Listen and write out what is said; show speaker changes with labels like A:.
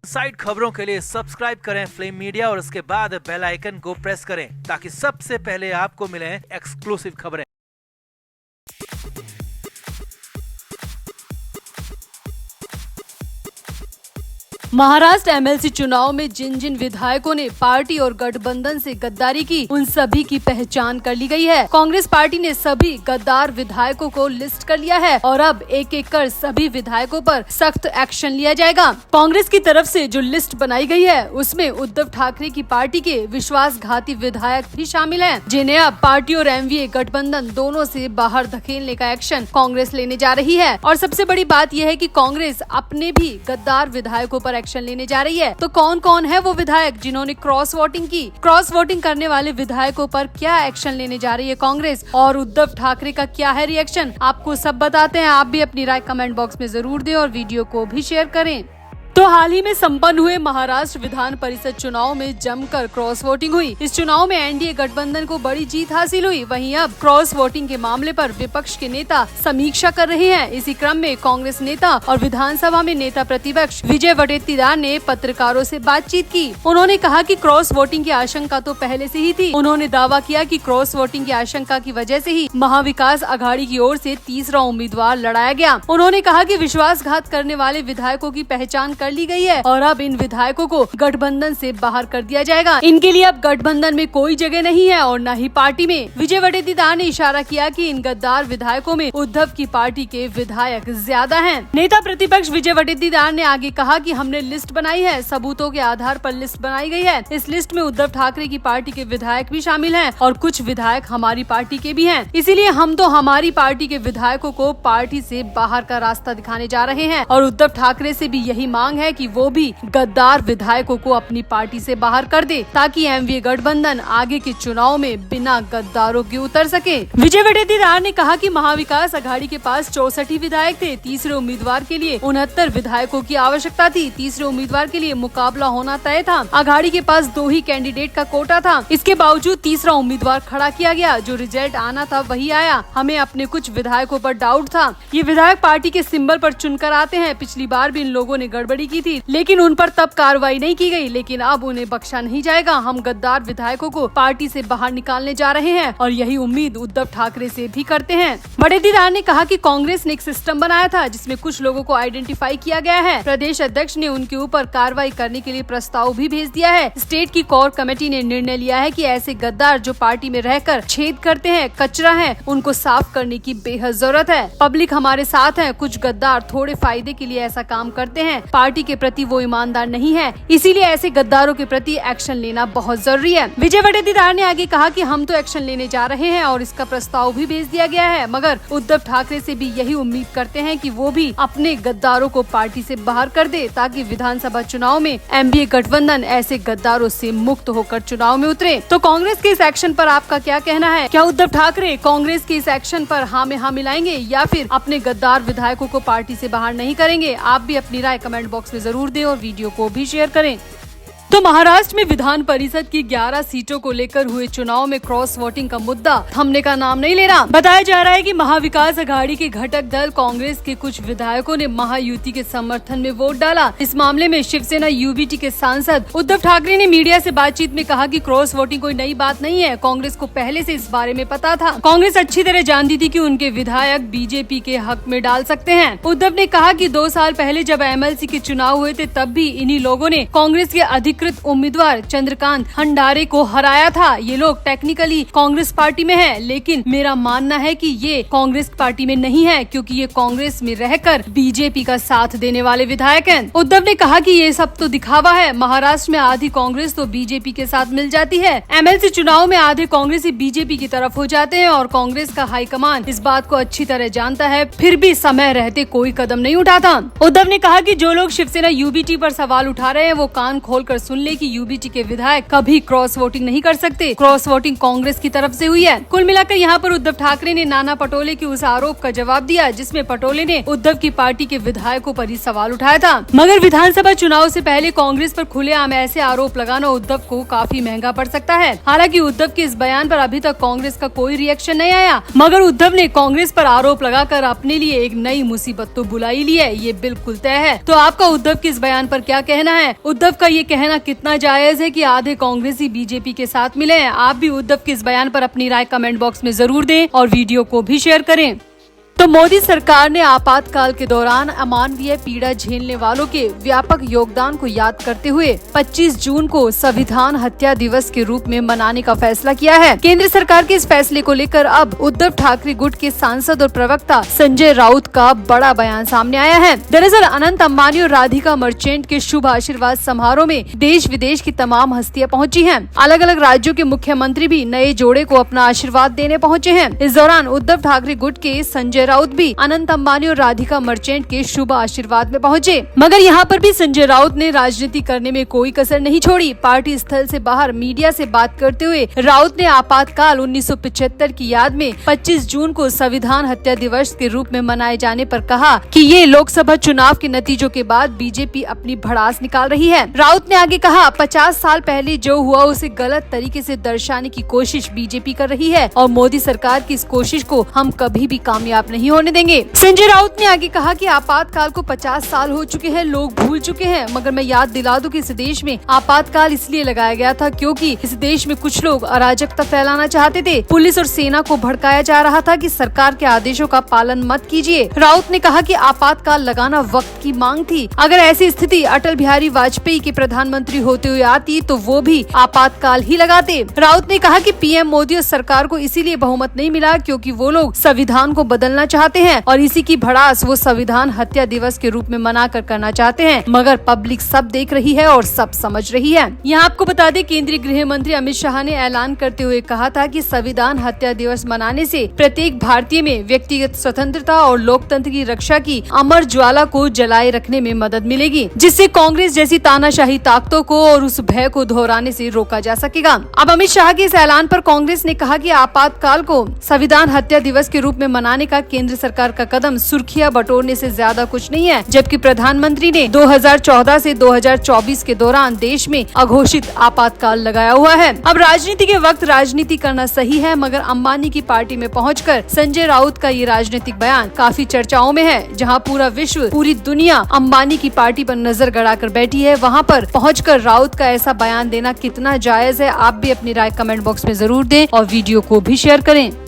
A: Side खबरों के लिए सब्सक्राइब करें फ्लेम मीडिया और उसके बाद बेल आइकन को प्रेस करें ताकि सबसे पहले आपको मिले एक्सक्लूसिव खबरें।
B: महाराष्ट्र एमएलसी चुनाव में जिन जिन विधायकों ने पार्टी और गठबंधन से गद्दारी की, उन सभी की पहचान कर ली गई है। कांग्रेस पार्टी ने सभी गद्दार विधायकों को लिस्ट कर लिया है और अब एक एक कर सभी विधायकों पर सख्त एक्शन लिया जाएगा। कांग्रेस की तरफ से जो लिस्ट बनाई गई है उसमें उद्धव ठाकरे की पार्टी के विश्वासघाती विधायक भी शामिल हैं, जिन्हें अब पार्टी और एमवीए गठबंधन दोनों से बाहर धकेलने का एक्शन कांग्रेस लेने जा रही है। और सबसे बड़ी बात यह है कि कांग्रेस अपने भी गद्दार विधायकों पर एक्शन लेने जा रही है। तो कौन कौन है वो विधायक जिन्होंने क्रॉस वोटिंग की? क्रॉस वोटिंग करने वाले विधायकों पर क्या एक्शन लेने जा रही है कांग्रेस और उद्धव ठाकरे का क्या है रिएक्शन, आपको सब बताते हैं। आप भी अपनी राय कमेंट बॉक्स में जरूर दें और वीडियो को भी शेयर करें। तो हाल ही में संपन्न हुए महाराष्ट्र विधान परिषद चुनाव में जमकर क्रॉस वोटिंग हुई। इस चुनाव में एनडीए गठबंधन को बड़ी जीत हासिल हुई। वहीं अब क्रॉस वोटिंग के मामले पर विपक्ष के नेता समीक्षा कर रहे हैं। इसी क्रम में कांग्रेस नेता और विधानसभा में नेता प्रतिपक्ष विजय वडेट्टीवार ने पत्रकारों से बातचीत की। उन्होंने कहा कि क्रॉस वोटिंग की आशंका तो पहले से ही थी। उन्होंने दावा किया कि क्रॉस वोटिंग की आशंका की वजह से ही महाविकास अघाड़ी की ओर से तीसरा उम्मीदवार लड़ाया गया। उन्होंने कहा कि विश्वासघात करने वाले विधायकों की पहचान कर ली गई है और अब इन विधायकों को गठबंधन से बाहर कर दिया जाएगा। इनके लिए अब गठबंधन में कोई जगह नहीं है और न ही पार्टी में। विजय वडेट्टीवार ने इशारा किया कि इन गद्दार विधायकों में उद्धव की पार्टी के विधायक ज्यादा हैं। नेता प्रतिपक्ष विजय वडेट्टीवार ने आगे कहा कि हमने लिस्ट बनाई है, सबूतों के आधार पर लिस्ट बनाई गई है। इस लिस्ट में उद्धव ठाकरे की पार्टी के विधायक भी शामिल हैं और कुछ विधायक हमारी पार्टी के भी हैं। इसीलिए हम तो हमारी पार्टी के विधायकों को पार्टी से बाहर का रास्ता दिखाने जा रहे हैं और उद्धव ठाकरे से भी यही मांग है कि वो भी गद्दार विधायकों को अपनी पार्टी से बाहर कर दे ताकि एमवीए गठबंधन आगे के चुनाव में बिना गद्दारों के उतर सके। विजय वडेट्टीवार ने कहा कि महाविकास अघाड़ी के पास 64 ही विधायक थे। तीसरे उम्मीदवार के लिए 69 विधायकों की आवश्यकता थी। तीसरे उम्मीदवार के लिए मुकाबला होना तय था। अघाड़ी के पास 2 ही कैंडिडेट का कोटा था। इसके बावजूद तीसरा उम्मीदवार खड़ा किया गया। जो रिजल्ट आना था वही आया। हमें अपने कुछ विधायकों पर डाउट था। ये विधायक पार्टी के सिंबल पर चुनकर आते हैं। पिछली बार भी इन लोगों ने गड़बड़ी की थी लेकिन उन पर तब कार्रवाई नहीं की गई, लेकिन अब उन्हें बख्शा नहीं जाएगा। हम गद्दार विधायकों को पार्टी से बाहर निकालने जा रहे हैं और यही उम्मीद उद्धव ठाकरे से भी करते हैं। वडेट्टीवार ने कहा कि कांग्रेस ने एक सिस्टम बनाया था जिसमें कुछ लोगों को आइडेंटिफाई किया गया है। प्रदेश अध्यक्ष ने उनके ऊपर कार्रवाई करने के लिए प्रस्ताव भी भेज दिया है। स्टेट की कोर कमेटी ने निर्णय लिया है कि ऐसे गद्दार जो पार्टी में रहकर छेद करते हैं, कचरा है, उनको साफ करने की बेहद जरूरत है। पब्लिक हमारे साथ है। कुछ गद्दार थोड़े फायदे के लिए ऐसा काम करते हैं। पार्टी के प्रति वो ईमानदार नहीं है, इसीलिए ऐसे गद्दारों के प्रति एक्शन लेना बहुत जरूरी है। विजय वडेट्टीवार ने आगे कहा कि हम तो एक्शन लेने जा रहे हैं और इसका प्रस्ताव भी भेज दिया गया है, मगर उद्धव ठाकरे से भी यही उम्मीद करते हैं कि वो भी अपने गद्दारों को पार्टी से बाहर कर दे ताकि विधानसभा चुनाव में एमवीए गठबंधन ऐसे गद्दारों से मुक्त होकर चुनाव में उतरे। तो कांग्रेस के इस एक्शन पर आपका क्या कहना है? क्या उद्धव ठाकरे कांग्रेस के इस एक्शन पर हाँ में हाँ मिलाएंगे या फिर अपने गद्दार विधायकों को पार्टी से बाहर नहीं करेंगे? आप भी अपनी राय कमेंट बॉक्स में जरूर दें और वीडियो को भी शेयर करें। तो महाराष्ट्र में विधान परिषद की 11 सीटों को लेकर हुए चुनाव में क्रॉस वोटिंग का मुद्दा थमने का नाम नहीं ले रहा। बताया जा रहा है कि महाविकास अघाड़ी के घटक दल कांग्रेस के कुछ विधायकों ने महायुति के समर्थन में वोट डाला। इस मामले में शिवसेना यूबीटी के सांसद उद्धव ठाकरे ने मीडिया से बातचीत में कहा कि क्रॉस वोटिंग कोई नई बात नहीं है। कांग्रेस को पहले से इस बारे में पता था। कांग्रेस अच्छी तरह जानती थी कि उनके विधायक बीजेपी के हक में डाल सकते हैं। उद्धव ने कहा कि 2 साल पहले जब एमएलसी के चुनाव हुए थे तब भी इन्हीं लोगों ने कांग्रेस के अधिकृत उम्मीदवार चंद्रकांत खंडारे को हराया था। ये लोग टेक्निकली कांग्रेस पार्टी में हैं, लेकिन मेरा मानना है कि ये कांग्रेस पार्टी में नहीं है क्योंकि ये कांग्रेस में रहकर बीजेपी का साथ देने वाले विधायक हैं। उद्धव ने कहा कि ये सब तो दिखावा है। महाराष्ट्र में आधी कांग्रेस तो बीजेपी के साथ मिल जाती है। एमएलसी चुनाव में आधे कांग्रेसी बीजेपी की तरफ हो जाते हैं और कांग्रेस का हाईकमान इस बात को अच्छी तरह जानता है, फिर भी समय रहते कोई कदम नहीं उठाता। उद्धव ने कहा कि जो लोग शिवसेना यूबीटी पर सवाल उठा रहे हैं वो कान खोलकर सुन ले कि यूबीटी के विधायक कभी क्रॉस वोटिंग नहीं कर सकते। क्रॉस वोटिंग कांग्रेस की तरफ से हुई है। कुल मिलाकर यहाँ पर उद्धव ठाकरे ने नाना पटोले के उस आरोप का जवाब दिया जिसमें पटोले ने उद्धव की पार्टी के विधायकों पर ही सवाल उठाया था। मगर विधानसभा चुनाव से पहले कांग्रेस पर खुलेआम ऐसे आरोप लगाना उद्धव को काफी महंगा पड़ सकता है। हालांकि उद्धव के इस बयान पर अभी तक कांग्रेस का कोई रिएक्शन नहीं आया, मगर उद्धव ने कांग्रेस पर आरोप लगाकर अपने लिए एक नई मुसीबत तो बुला ही ली है, ये बिल्कुल तय है। तो आपका उद्धव के इस बयान पर क्या कहना है? उद्धव का ये कहना कितना जायज है कि आधे कांग्रेसी बीजेपी के साथ मिले हैं? आप भी उद्धव के इस बयान पर अपनी राय कमेंट बॉक्स में जरूर दें और वीडियो को भी शेयर करें। तो मोदी सरकार ने आपातकाल के दौरान अमानवीय पीड़ा झेलने वालों के व्यापक योगदान को याद करते हुए 25 जून को संविधान हत्या दिवस के रूप में मनाने का फैसला किया है। केंद्र सरकार के इस फैसले को लेकर अब उद्धव ठाकरे गुट के सांसद और प्रवक्ता संजय राउत का बड़ा बयान सामने आया है। दरअसल अनंत अंबानी और राधिका मर्चेंट के शुभ आशीर्वाद समारोह में देश विदेश की तमाम हस्तियां पहुंची हैं। अलग अलग राज्यों के मुख्यमंत्री भी नए जोड़े को अपना आशीर्वाद देने पहुंचे हैं। इस दौरान उद्धव ठाकरे गुट के संजय राउत भी अनंत अंबानी और राधिका मर्चेंट के शुभ आशीर्वाद में पहुंचे। मगर यहाँ पर भी संजय राउत ने राजनीति करने में कोई कसर नहीं छोड़ी। पार्टी स्थल से बाहर मीडिया से बात करते हुए राउत ने आपातकाल 1975 की याद में 25 जून को संविधान हत्या दिवस के रूप में मनाए जाने पर कहा कि ये लोकसभा चुनाव के नतीजों के बाद बीजेपी अपनी भड़ास निकाल रही है। राउत ने आगे कहा, 50 साल पहले जो हुआ उसे गलत तरीके से दर्शाने की कोशिश बीजेपी कर रही है और मोदी सरकार की इस कोशिश को हम कभी भी कामयाब नहीं होने देंगे। संजय राउत ने आगे कहा कि आपातकाल को 50 साल हो चुके हैं, लोग भूल चुके हैं, मगर मैं याद दिला दूं कि इस देश में आपातकाल इसलिए लगाया गया था क्योंकि इस देश में कुछ लोग अराजकता फैलाना चाहते थे। पुलिस और सेना को भड़काया जा रहा था कि सरकार के आदेशों का पालन मत कीजिए। राउत ने कहा कि आपातकाल लगाना वक्त की मांग थी। अगर ऐसी स्थिति अटल बिहारी वाजपेयी के प्रधानमंत्री होते हुए आती तो वो भी आपातकाल ही लगाते। राउत ने कहा कि पीएम मोदी और सरकार को इसीलिए बहुमत नहीं मिला क्योंकि वो लोग संविधान को बदलना चाहते हैं और इसी की भड़ास वो संविधान हत्या दिवस के रूप में मनाकर करना चाहते हैं। मगर पब्लिक सब देख रही है और सब समझ रही है। यहाँ आपको बता दें, केंद्रीय गृह मंत्री अमित शाह ने ऐलान करते हुए कहा था कि संविधान हत्या दिवस मनाने से प्रत्येक भारतीय में व्यक्तिगत स्वतंत्रता और लोकतंत्र की रक्षा की अमर ज्वाला को जलाए रखने में मदद मिलेगी, जिससे कांग्रेस जैसी तानाशाही ताकतों को और उस भय को दोहराने से रोका जा सकेगा। अब अमित शाह के इस ऐलान पर कांग्रेस ने कहा कि आपातकाल को संविधान हत्या दिवस के रूप में मनाने का केंद्र सरकार का कदम सुर्खियां बटोरने से ज्यादा कुछ नहीं है, जबकि प्रधानमंत्री ने 2014 से 2024 के दौरान देश में अघोषित आपातकाल लगाया हुआ है। अब राजनीति के वक्त राजनीति करना सही है, मगर अंबानी की पार्टी में पहुंचकर संजय राउत का ये राजनीतिक बयान काफी चर्चाओं में है। जहां पूरा विश्व, पूरी दुनिया अंबानी की पार्टी पर नजर गड़ाकर बैठी है, वहां पर पहुंचकर राउत का ऐसा बयान देना कितना जायज है? आप भी अपनी राय कमेंट बॉक्स में जरूर दें और वीडियो को भी शेयर करें।